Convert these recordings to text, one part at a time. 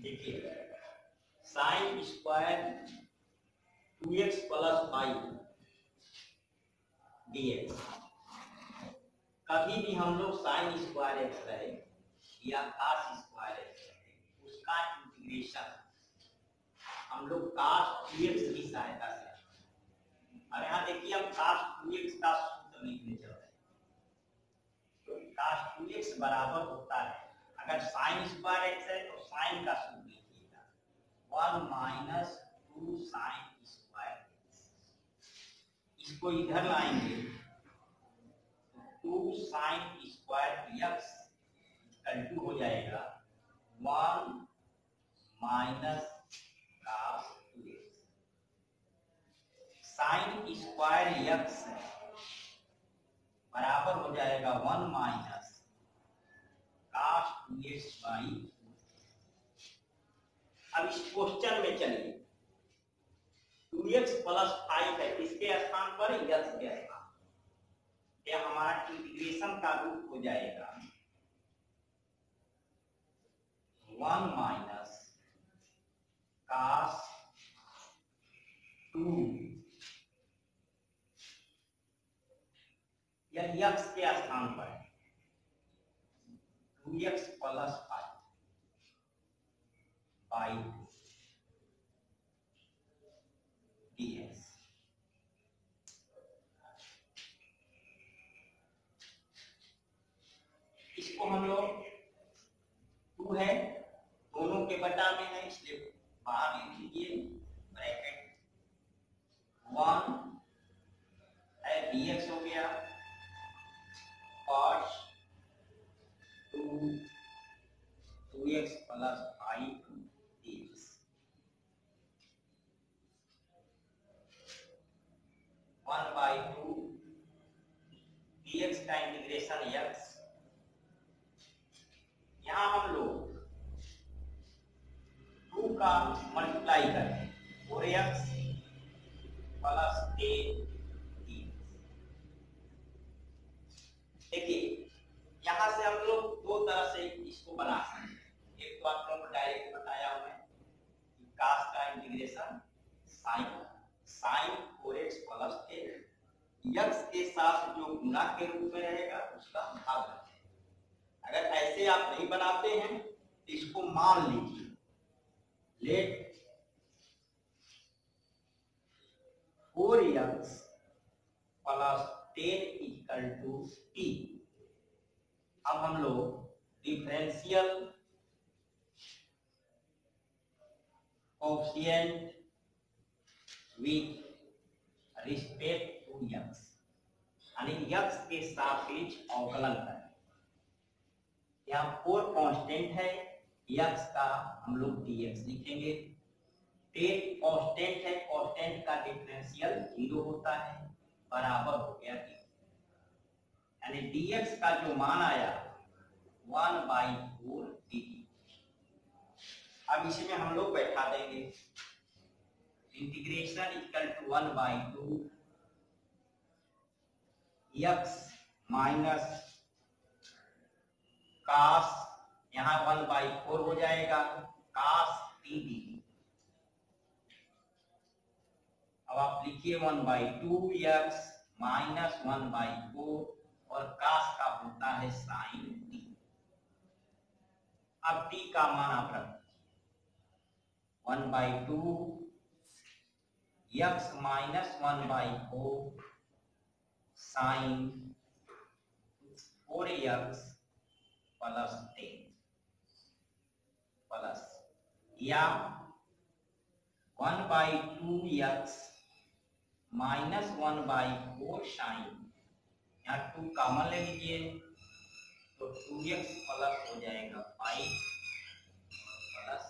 देखिए sine square 2x plus 5 dx, कभी भी हम लोग साइन स्क्वायर एक्स रहे या कास स्क्वायर एक्स रहे उसका इंटीग्रेशन हम लोग कास 2x की सहायता से, और यहाँ देखिए हम कास 2x का सूत्र लिखने चल रहे हैं। तो कास 2x बराबर होता है, अगर साइन स्क्वायर एक्स है तो साइन का सूत्र लिखिएगा 1 माइनस 2 साइन स्क्वायर एक्स। इसको इधर लाएंगे 2 sine square x equal to हो जाएगा 1 minus cos 2x। Sine square x बराबर हो जाएगा 1 माइनस कास 2x बाई। अब इस क्वेश्चन में चलिए 2x प्लस 5 है, इसके स्थान पर x के स्थान यह हमारा इंटीग्रेशन का रूप हो जाएगा 1 माइनस कास 2, यह x के स्थान पर है 2x प्लस 5 बाई dx। इसको हम लोग 2 है दोनों के बटा में है इसलिए बाहर लिख लीजिए ब्रैकेट 1 है dx हो गया cos 2x plus 5 dx। One by 2 dx का इंटीग्रेशन x, यहाँ हम लोग 2 का मल्टीप्लाई करें 4x प्लस 10 dx। देखिए यहाँ से हम लोग दो तरह से इसको बना सकते हैं। एक तो आप लोगों को डायरेक्ट बताया हुआ है कि कास का integration sign 4x plus 10 x के साथ जो गुणा के रूप में रहेगा उसका भाग रखें। अगर ऐसे आप नहीं बनाते हैं तो इसको मान लीजिए let 4x plus 10 equal to t। अब हम लोग differential coefficient with respect to x, यानी x के सापेक्ष अवकलन करें। यहाँ 4 कांस्टेंट है, x का हम लोग dx लिखेंगे। 10 कांस्टेंट है, कांस्टेंट का डिफरेंशियल 0 होता है, बराबर हो गया t, यानी dx का जो मान आया 1/4 dt। अब इसमें हम लोग बैठा देंगे integration equal to 1/2 x minus cos, यहाँ 1/4 हो जाएगा कास t dt। अब आप लिखिए 1/2 x माइनस 1/4 और कास का होता है साइन t। अब t का मान आप रख 1/2 x minus 1/4 sine 4x plus 10 plus या 1/2x माइनस 1/4 साइन, यहाँ 2 कॉमन ले लीजिए तो 2x प्लस हो जाएगा 5 प्लस।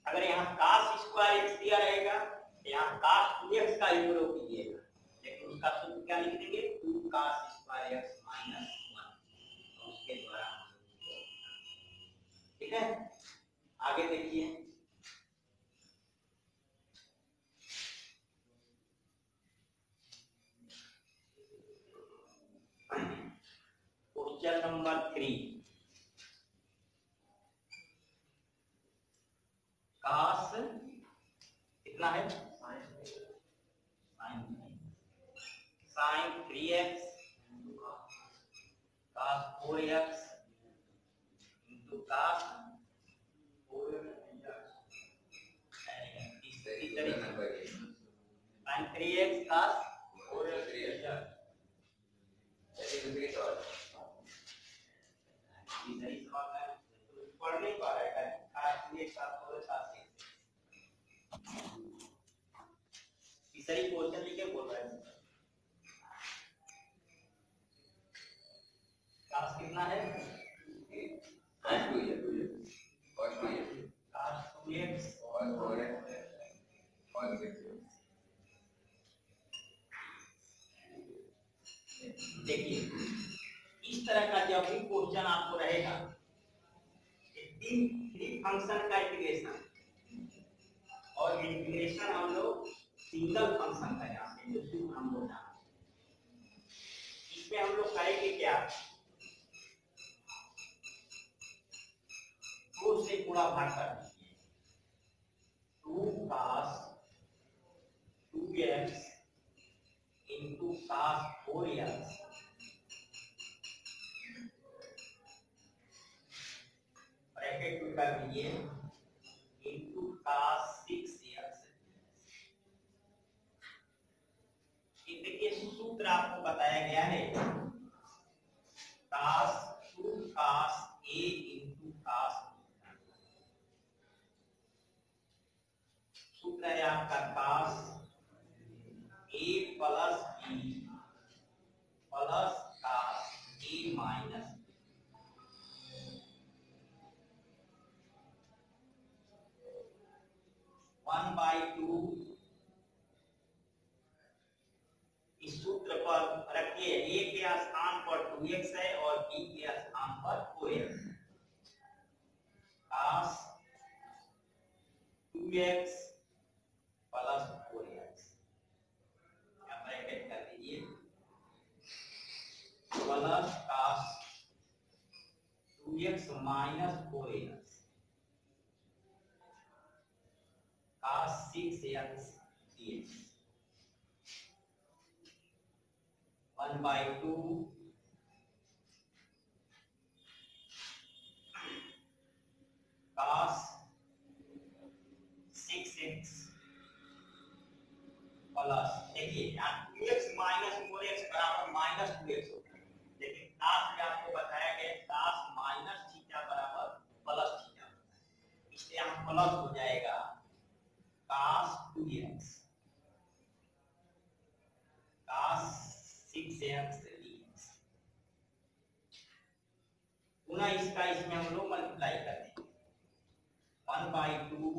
अगर यहाँ कास स्क्वायर एक्स दिया रहेगा यहाँ कास 2x का उपयोग कीजिएगा, लेकिन उसका सूत्र क्या लिख देंगे 2 कास स्क्वायर एक्स माइनस 1, तो उसके द्वारा। ठीक है, आगे देखिए क्वेश्चन नंबर 3। कितना है sign 3x cos 4x into cos 4x sin 3x cos 4x पढ़ नहीं पा रहा है cos 3x cos 4x तीसरी क्वेश्चन लिखे बोल रहा है cos कितना है cos 2x देखिए इस तरह का जब भी क्वेश्चन आपको रहेगा थ्री फंक्शन का इंटीग्रेशन और इंटीग्रेशन हम लोग सिंगल फंक्शन का जानते हैं जो सूत्र हम लोग जानते हैं इसमें हम लोग करेंगे क्या 2 से पूरा भाग कर दीजिए 2 cos 2x into cos 4x bracket में कर दीजिए into cos 6x देखिए सूत्र आपको बताया गया है cos 2 cos a into cos सूत्र है आपका cos a plus b plus cos a minus one by two इस सूत्र पर रखिए a के स्थान पर 2x है और b के स्थान पर 4x cos 2x plus 4x bracket कर दीजिए plus cos 2x minus 4x cos 6x dx 1 by 2 cos 6x plus देखिए यहाँ 2x माइनस 4x बराबर माइनस 2x होता है लेकिन cos में आपको बताया गया cos माइनस थीटा बराबर प्लस थीटा इसलिए यहाँ प्लस हो जाएगा cos 2x cos 6x dx पुनः इसका इसमें हम लोग मल्टीप्लाई कर देंगे 1 by 2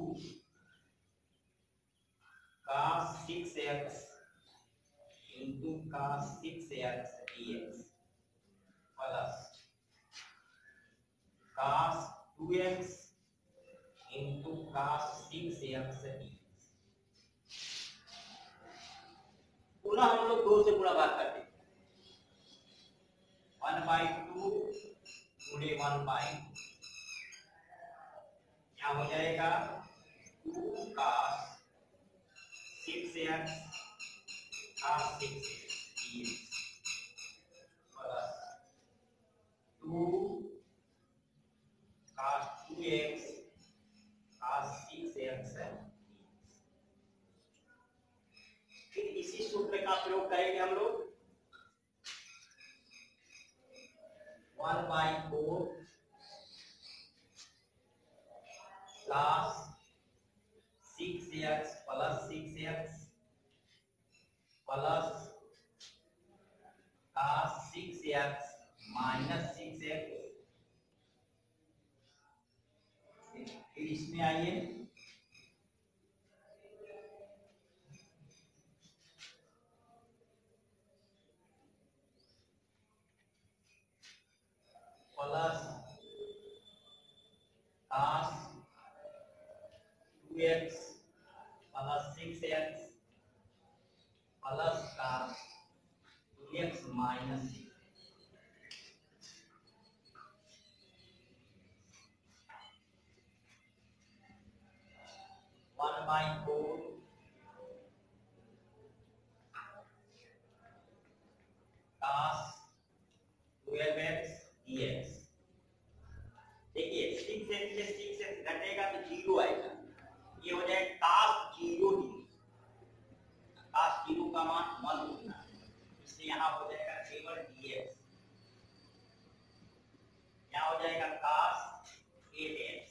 cos 6x into cos 6x dx plus cos 2x into cos 6x dx पुनः हम लोग 2 से गुणा भाग करते हैं 1 by 2 गुणे 1 by क्या हो जाएगा 2 cos 6x cos 6x dx plus 2 cos 2x cos 6x फिर इसी सूत्र का प्रयोग करेंगे हम लोग 1 by 4 cos 6x plus 6x plus cos 6x minus 6x फिर इसमें आइए plus cos 2x plus 6x plus cos 2x minus 6 1 by 4 नीचे 6x घटेगा तो 0 आएगा, ये हो जाए cos 0 डिग्री। cos 0 का मान 1 होगा, इसलिए यहाँ हो जाएगा केवल dx, यहाँ हो जाएगा cos 8x,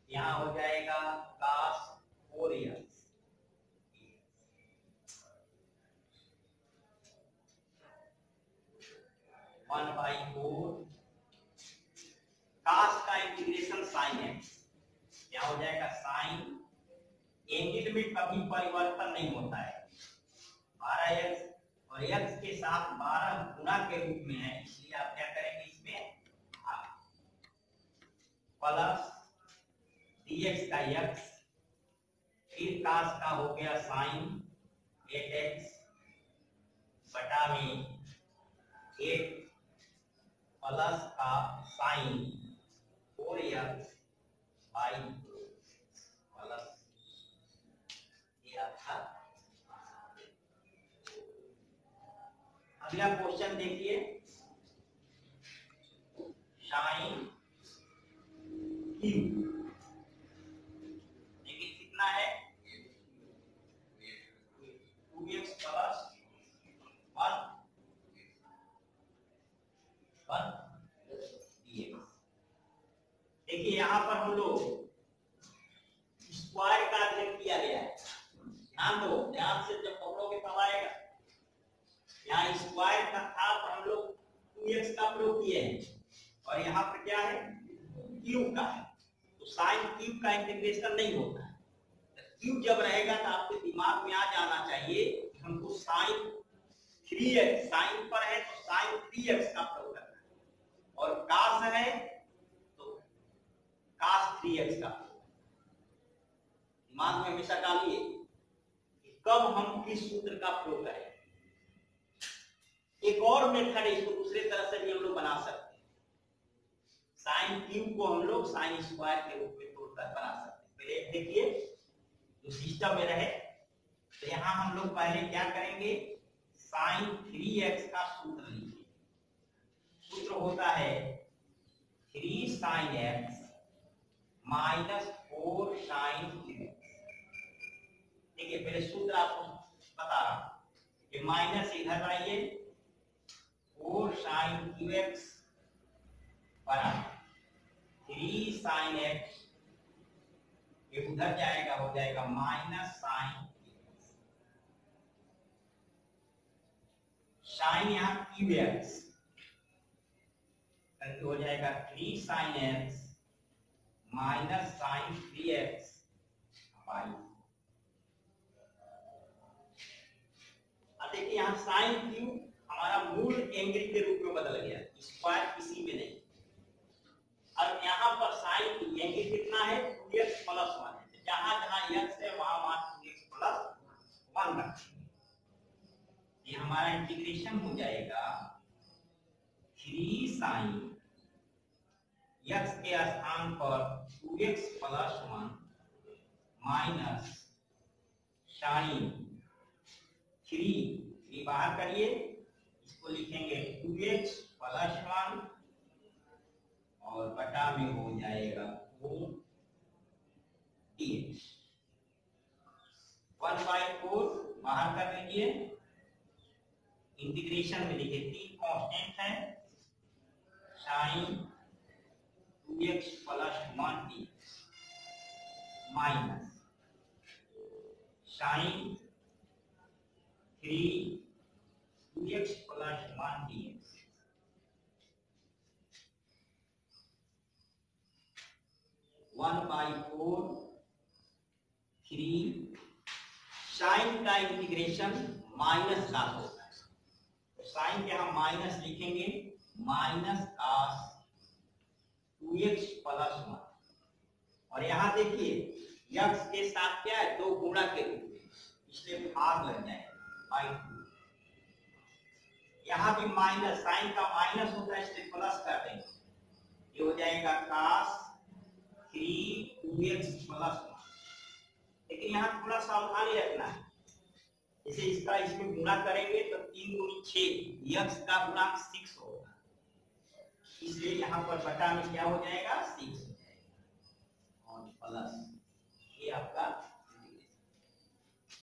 यहाँ हो जाएगा cos 4x, 1/4 cos का इंटीग्रेशन sin x, क्या हो जाएगा sin, एंगल में कभी परिवर्तन नहीं होता है, 12x और x के साथ 12 गुना के रूप में है, इसलिए आप क्या करेंगे इसमें प्लस dx का x, फिर cos का हो गया sin 8x बटा में 8 प्लस का sin 4x बाई प्लस ये आपका। अगला क्वेश्चन देखिए, sin q, देखिए कितना है 2x प्लस 1 dx। देखिए यहाँ पर हम लोग स्क्वायर का अध्ययन किया गया है, ध्यान दो, ध्यान से जब पकड़ोगे तब आएगा। यहाँ स्क्वायर का था पर हम लोग 2x का प्रयोग किए हैं, और यहाँ पर क्या है क्यूब का है, तो साइन क्यूब का इंटीग्रेशन नहीं होता है। क्यूब जब रहेगा तो आपके दिमाग में आ जाना चाहिए कि हमको साइन 3x, साइन पर है तो साइन 3x का प्रयोग करना है, और कास है तो कास 3x का। दिमाग में हमेशा डालिए कि कब हम किस सूत्र का प्रयोग करें। एक और मेथड है, इसको दूसरे तरह से भी हम लोग बना सकते हैं, साइन क्यूब को हम लोग साइन स्क्वायर के रूप में तोड़कर बना सकते हैं। पहले देखिए जो सिस्टम में रहे, तो यहाँ हम लोग पहले क्या करेंगे, साइन 3x का सूत्र लीजिए। सूत्र होता है 3 sin x minus 4 sin 3x। देखिए पहले सूत्र आपको बता रहा हूं कि माइनस इधर बनाइए, 4 sin 2x बराबर 3 sin x, ये उधर जाएगा, हो जाएगा माइनस sin 3x, sin यहाँ qx करके हो जाएगा 3 sin x minus sin 3x by. अब देखिए यहाँ साइन क्यूब हमारा मूल एंगल के रूप में बदल गया, स्क्वायर किसी में नहीं। अब यहाँ पर साइन एंगल कितना है 2x प्लस 1 है, जहां जहां x है वहां मान 2x प्लस 1 रखेंगे, ये हमारा इंटीग्रेशन हो जाएगा 3 sin x के स्थान पर 2x प्लस 1 माइनस साइन 3 बाहर करिए, इसको लिखेंगे 2x प्लस 1 और बटा में हो जाएगा 4 dx। 1/4 बाहर कर लीजिए, इंटीग्रेशन में देखिए 3 कांस्टेंट है, sine 2x plus 1 dx minus sine 3 2x plus 1 dx। One by 4 3 sine का इंटीग्रेशन माइनस का होता है, तो साइन के हम माइनस लिखेंगे, माइनस cos 2x प्लस 1, और यहाँ देखिए x के साथ क्या है 2 गुणा के रूप में, इसलिए भाग लग जाएगा बाई 2। यहाँ भी माइनस, साइन का माइनस होता है इसलिए प्लस कर देंगे, ये हो जाएगा cos 3 2x प्लस 1। लेकिन यहाँ थोड़ा सावधानी रखना है, जैसे इसका इसमें गुणा करेंगे तो 3 गुणी 6, x का गुणांक 6 होगा, इसलिए यहाँ पर बटा में क्या हो जाएगा 6 हो जाएगा और प्लस ये आपका